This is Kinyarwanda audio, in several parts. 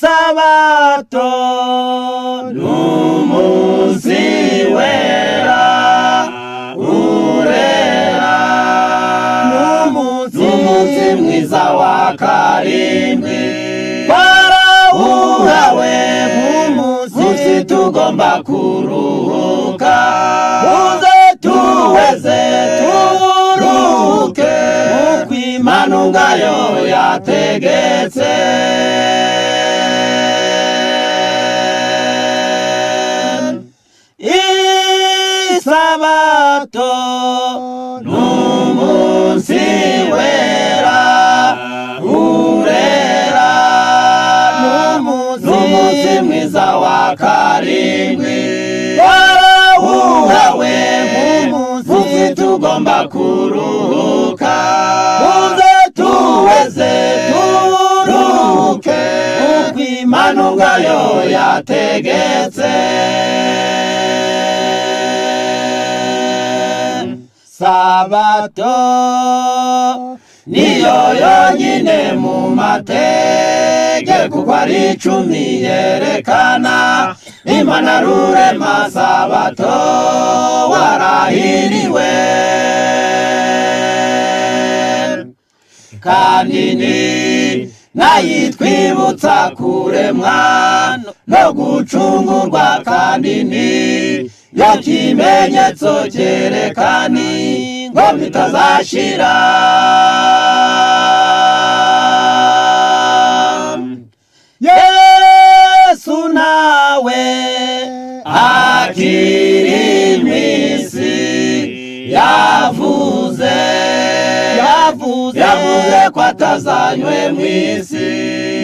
isabato n'umunsi wera urera n'umunsi mwiza wa karindwi twarawuhawe nk'umunsi tugomba kuruhuka muze tuweze turuhuke uko Imana ubwayo yategetse isabato n'umunsi wera urera n'umunsi mwiza wa karindwi twarawuhawe nk'umunsi tugomba kuruhuka muze tuweze turuhuke uko Imana ubwayo yategetse sabato niyo yonyine mu mategeko uko ari 10 yerekana Imana rurema sabato warahiriwe kandi ni nayitwibutsa kuremwa no gucungurwa kandi ni yo kimenyetso cyerekana ngo bitazashira Yesu nawe akiri mwisi yavuze ko atazanywe mwisi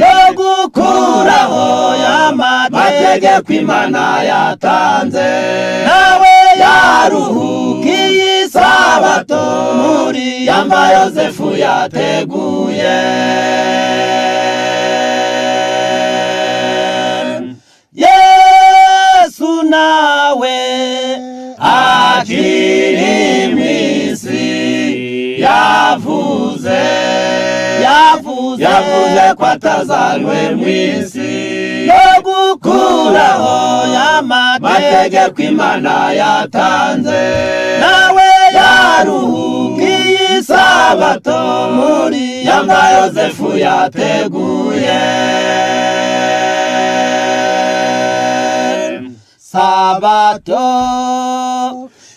no gukuraho y'amategeko Imana yatanze nawe yaruhukiye isabato muri yamba Yosefu yateguye Yesu nawe akiri mwisi yavuze ko atazanywe mwisi no gukuraho y'amategeko Imana yatanze nawe yaruhukiye isabato muri yamba Yosefu yateguye sabato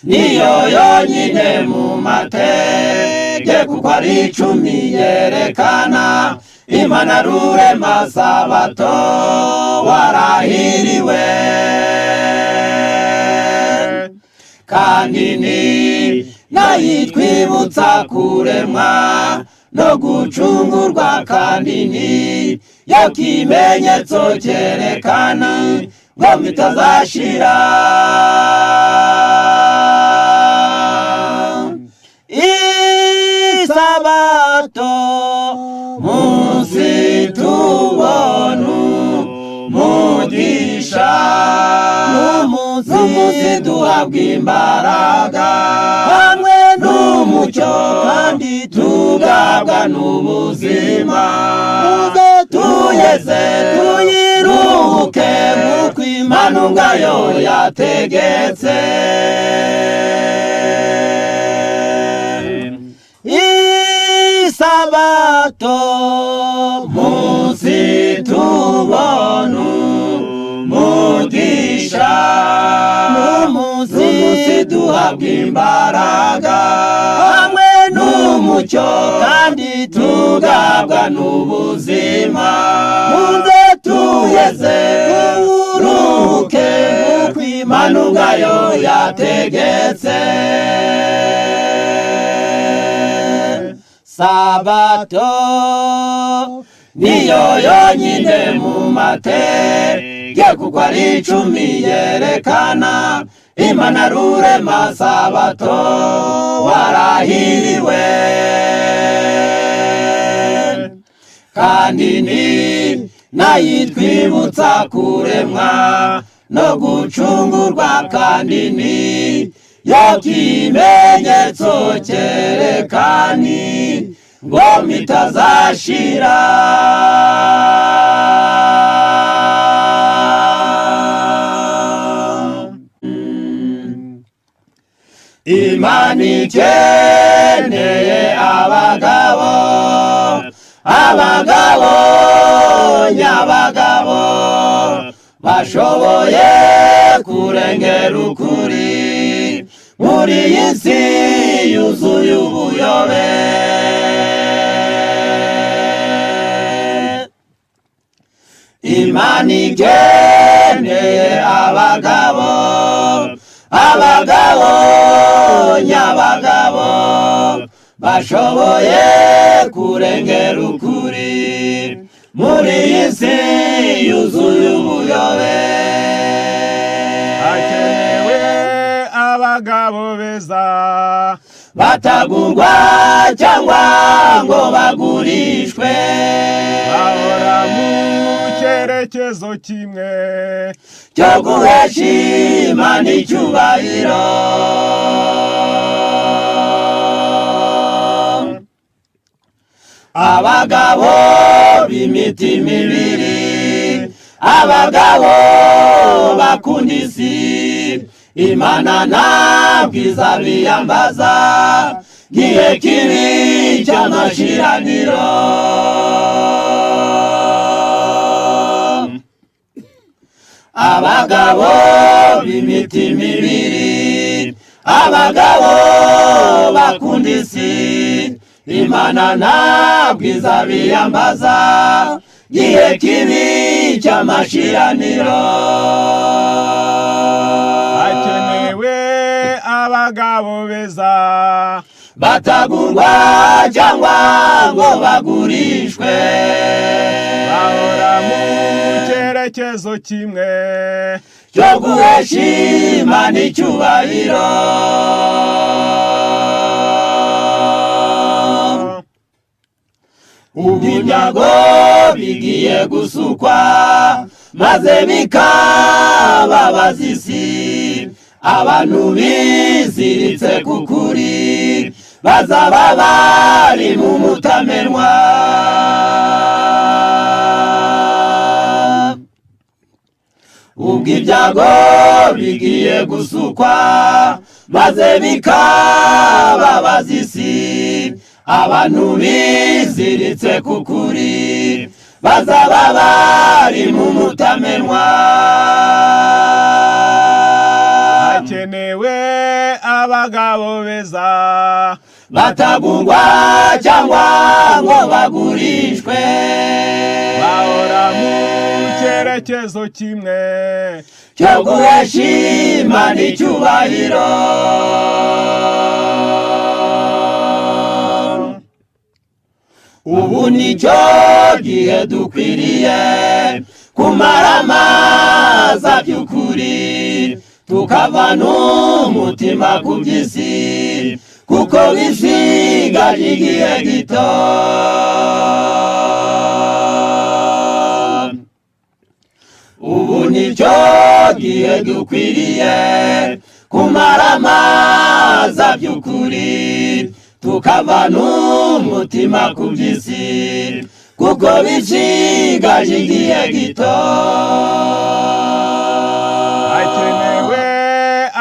niyo yonyine mu mategeko uko ari 10 yerekana Imana rurema sabato warahiriwe kandi ni nayitwibutsa kuremwa no gucungurwa kandi ni yo kimenyetso cyerekana ngo bitazashira isabato munsi tubonu mugisha n'umunsi duhabwa imbaraga hamwe n'umucyo kandi tugabwa n'ubuzima muze tuyeze tuyiruhuke nk'uko Imana ubwayo yategetse isabato munsi tubonu mugisha n'umunsi duhabwa imbaraga hamwe n'umucyo kandi tugabwa n'ubuzima muze tuyeze turuhuke nk'uko Imana ubwayo yategetse sabato niyo yonyine mu mategeko uko ari 10 yerekana Imana rurema sabato warahiriwe kandi ni nayitwibutsa kuremwa no gucungurwa kandi ni yo kimenyetso cyerekana ngo mitazashira. Imana ikeneye abagabo, abagabo nyabagabo bashoboye kurengera ukuri muri iyi si yuzuye ubuyobe. Imana ikeneye abagabo, abagabo nyabagabo bashoboye kurengera ukuri muri iyi si yuzuye ubuyobe. Hakenewe abagabo beza batagurwa cyangwa ngo bagurishwe, bahora mu cyerekezo kimwe cyo guhesha Imana icyubahiro. Abagabo b'imitima ibiri, abagabo bakunda isi, Imana ntabwo izabiyambaza gihe kibi cy'amashiraniro. Abagabo b'imitima ibiri, abagabo bakunda isi, Imana ntabwo izabiyambaza gihe kibi cy'amashiraniro. hakenewe abagabo beza batagurwa cyangwa ngo bagurishwe, bahora mu cyerekezo kimwe cyo guhesha Imana icyubahiro. Ubwo ibyago bigiye gusukwa maze bikababaza isi, abantu biziritse ku kuri bazaba bari mu mutamenwa. Ubwo ibyago bigiye gusukwa maze bikababaza isi, abantu biziritse ku kuri bazaba bari mu mutamenwa. hakenewe abagabo beza batagurwa cyangwa ngo bagurishwe, bahora mu cyerekezo kimwe cyo guhesha Imana icyubahiro. Ubu nicyo gihe dukwiriye kumaramaza by'ukuri, tukavana umutima ku by'isi kuko bisigaje igihe gito. Ubu nicyo gihe dukwiriye kumaramaza by'ukuri, tukavana umutima ku by'isi kuko bisigaje igihe gito. hakenewe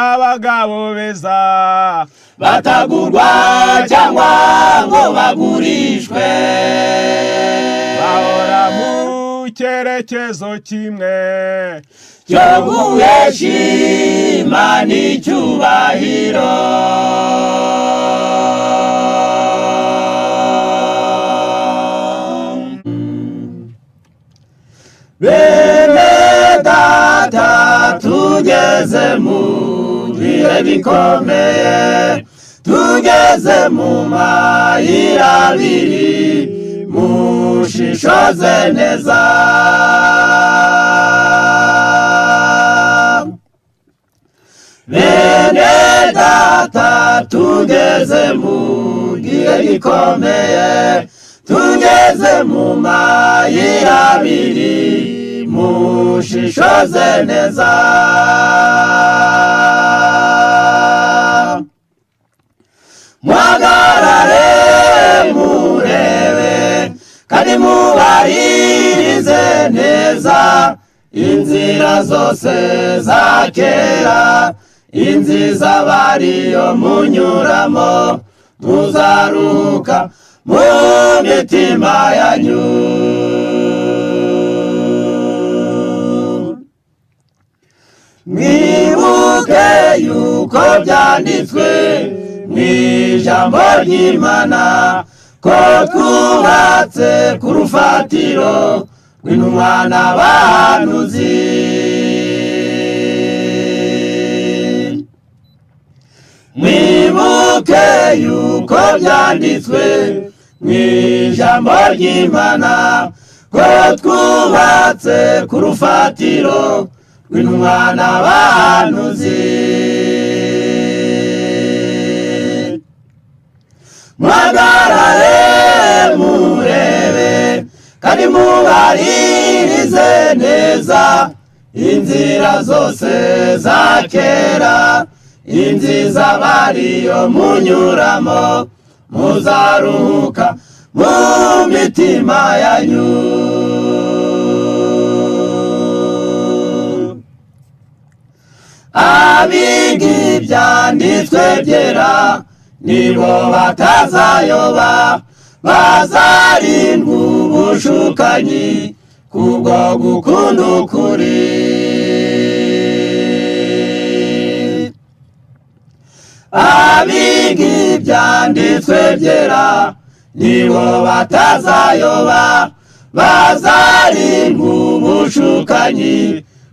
abagabo beza batagurwa cyangwa ngo bagurishwe, bahora mu cyerekezo kimwe cyo guhesha Imana icyubahiro. Bene data tugeze mu bihe bikomeye, tugeze mu mayira abiri, mushishoze neza. Bene data tugeze mu gihe gikomeye, tugeze mu mayira abiri, mushishoze neza. Muhagarare mure kandi mubaririze neza inzira zose za kera, inziza bariyo munyuramo, muzaruhuka mu mitima yanyu. Mwibuke yuko byanditswe mu ijambo ry'Imana ko twubatse ku rufatiro rw'intumwa n'abahanuzi. Mwibuke yuko byanditswe mu ijambo ry'Imana ko twubatse ku rufatiro rw'intumwa n'abahanuzi. Muhagarare murebe kandi mubaririze neza inzira zose za kera, inziza bariyo munyuramo, muzaruhuka mu mitima yanyu. Abiga ibyanditswe byera nibo batazayoba, bazarindwa ubushukanyi kubwo gukunda ukuri. Abiga ibyanditswe byera nibo batazayoba, bazarindwa ubushukanyi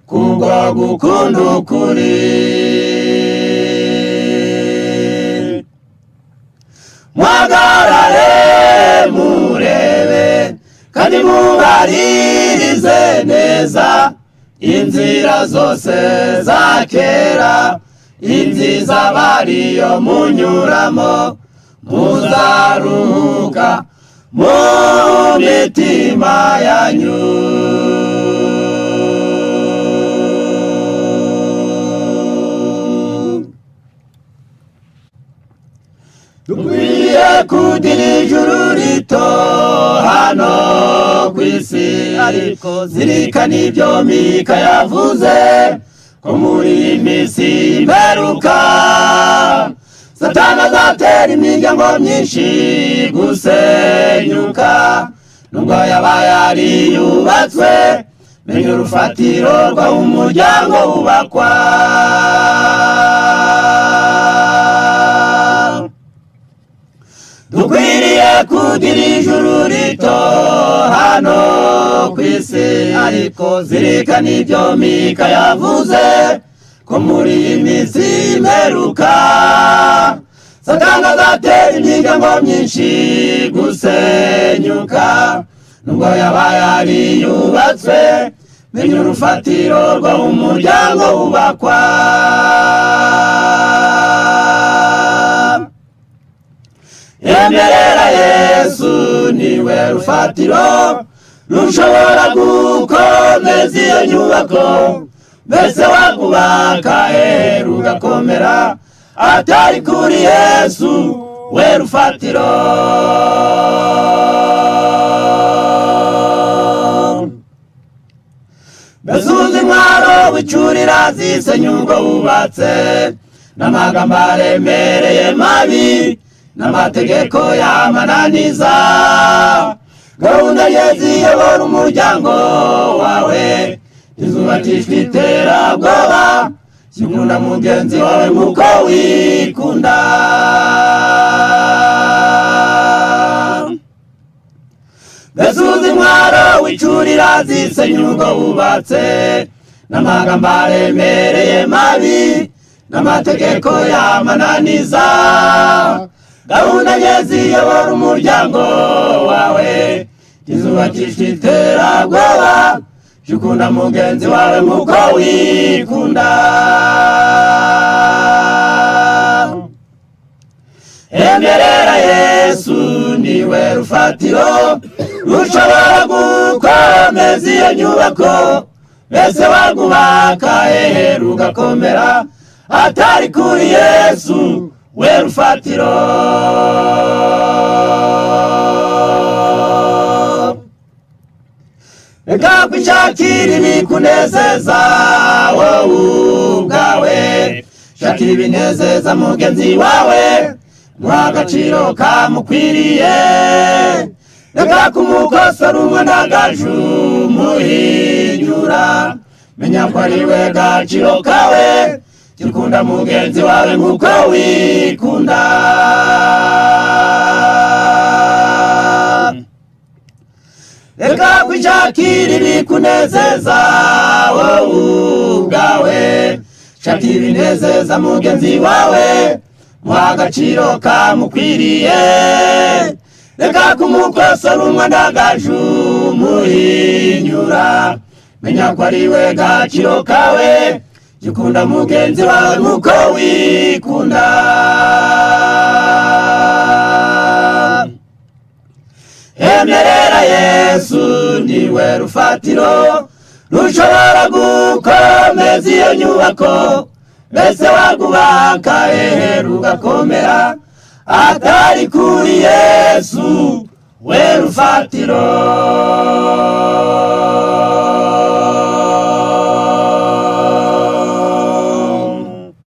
kubwo gukunda ukuri. Muhagarare murebe kandi mubaririze neza inzira zose za kera, inziza bariyo munyuramo, muzaruhuka mu mitima yanyu. Dukwiye kugira ijuru rito hano ku isi, ariko zirikana ibyo Mika yavuze ko muri iyi minsi y'imperuka Satani azatera imiryango myinshi gusenyuka. Nubwo yaba yariyubatswe, menya urufatiro rw'aho umuryango wubakwa. Dukwiriye kugira ijuru rito hano ku isi, ariko zirikana ibyo Mika yavuze ko muri iyi minsi y'imperuka Satani azatera imiryango myinshi gusenyuka. Nubwo yaba yariyubatswe, menya urufatiro rw'aho umuryango wubakwa. Emerera Yesu niwe rufatiro rushobora gukomeza iyo nyubako, mbese wakubaka rugakomera atari kuri Yesu we rufatiro. Mbese uzi intwaro wicurira zisenya urwo wubatse, n'amagambo aremereye mabi n'amategeko y'amananiza. Gahunda ye ziyobora umuryango wawe, izubakishwa iterabwoba, zikunda mugenzi wawe nk'uko wikunda. Mbese uzi intwaro wicurira zisenya urwo wubatse, n'amagambo aremereye mabi n'amategeko y'amananiza. Gahunda ye ziyobora umuryango wawe, izubakishwa iterabwoba, zikunda mugenzi wawe nk'uko wikunda. Emerera Yesu niwe rufatiro rushobora gukomeza iyo nyubako, mbese wagubaka rugakomera atari kuri Yesu we rufatiro. reka kwishakira ibikunezeza wowe ubwawe, shakira ibinezeza mugenzi wawe, muha agaciro kamukwiriye, reka kumukosora umwana agaju muhinyura, menya ko ari we gaciro kawe, jya mugenzi wawe nk'uko wikunda. Reka kwishakira ibikunezeza wowe ubwawe, shakira ibinezeza mugenzi wawe, muha agaciro kamukwiriye, reka kumukosora umwana agaju muhinyura, menya ko ari we gaciro kawe, jya mugenzi wawe nk'uko wikunda. Emerera Yesu niwe rufatiro rushobora gukomeza iyo nyubako, mbese wagubaka hehe rugakomera, atari kuri Yesu we rufatiro.